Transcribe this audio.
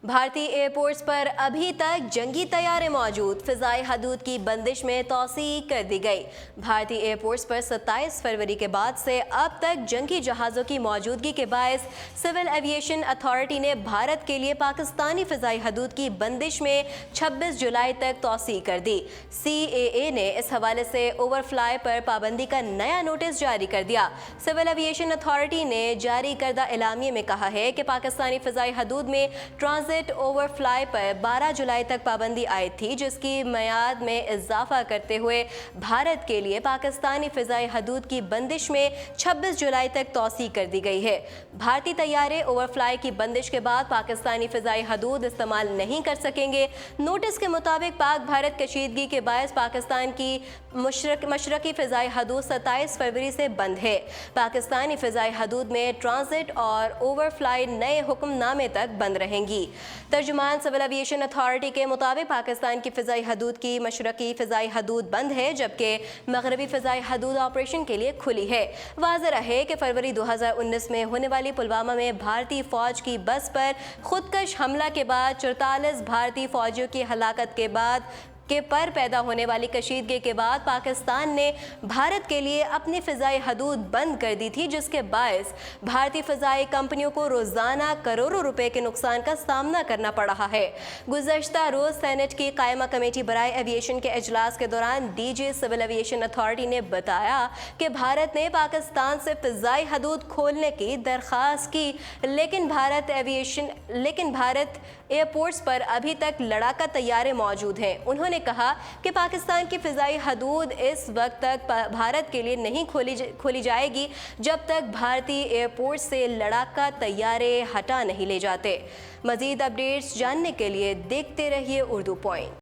भारतीय एयरपोर्ट्स पर अभी तक जंगी तैयारे मौजूद, फिजाई हदूद की बंदिश में तौसीह कर दी गई। भारतीय एयरपोर्ट्स पर 27 फरवरी के बाद से अब तक जंगी जहाज़ों की मौजूदगी के बायस सिविल एविएशन अथॉरिटी ने भारत के लिए पाकिस्तानी फिजाई हदूद की बंदिश में 26 जुलाई तक तौसीह कर दी। CAA ने इस हवाले से ओवरफ्लाई पर पाबंदी का नया नोटिस जारी कर दिया। सिविल एविएशन अथॉरिटी ने जारी करदा एलामिये में कहा है कि पाकिस्तानी फिजाई हदूद में ट्रांजिट ओवरफ्लाई पर 12 जुलाई तक पाबंदी आई थी, जिसकी मियाद में इजाफा करते हुए भारत के लिए पाकिस्तानी फिजाई हदूद की बंदिश में 26 जुलाई तक तौसीह कर दी गई है। भारतीय तैयारे ओवरफ्लाई की बंदिश के बाद पाकिस्तानी फिजाई हदूद इस्तेमाल नहीं कर सकेंगे। नोटिस के मुताबिक पाक भारत कशीदगी के बायस पाकिस्तान की मशरकी फिजाई हदूद 27 फरवरी से बंद है। पाकिस्तानी फिजाई हदूद में ट्रांजिट और ओवरफ्लाई नए हुक्मनामे तक बंद रहेंगी। तर्जुमान सिविल एविएशन अथॉरिटी के मुताबिक पाकिस्तान की फिजाई हदूद की मशरकी फिजाई हदूद बंद है, जबकि मगरबी फिजाई हदूद ऑपरेशन के लिए खुली है। वाज़ेह रहे कि फरवरी 2019 में होने वाली पुलवामा में भारतीय फौज की बस पर खुदकश हमला के बाद 44 भारतीय फौजियों की हलाकत के बाद पर पैदा होने वाली कशीदगी के बाद पाकिस्तान ने भारत के लिए अपनी फ़िज़ाई हदूद बंद कर दी थी, जिसके बायस भारतीय फ़िज़ाई कंपनियों को रोज़ाना करोड़ों रुपए के नुकसान का सामना करना पड़ रहा है। गुज़श्ता रोज़ सेनेट की कायमा कमेटी बराए एविएशन के इजलास के दौरान DG सिविल एविएशन अथॉरिटी ने बताया कि भारत ने पाकिस्तान से फ़िज़ाई हदूद खोलने की दरख्वास्त की, लेकिन भारत एयरपोर्ट्स पर अभी तक लड़ाका तैयारे मौजूद हैं। उन्होंने कहा कि पाकिस्तान की फिजाई हदूद इस वक्त तक भारत के लिए नहीं खोली जाएगी जब तक भारतीय एयरपोर्ट से लड़ाका तैयारे हटा नहीं ले जाते। मज़ीद अपडेट्स जानने के लिए देखते रहिए उर्दू पॉइंट।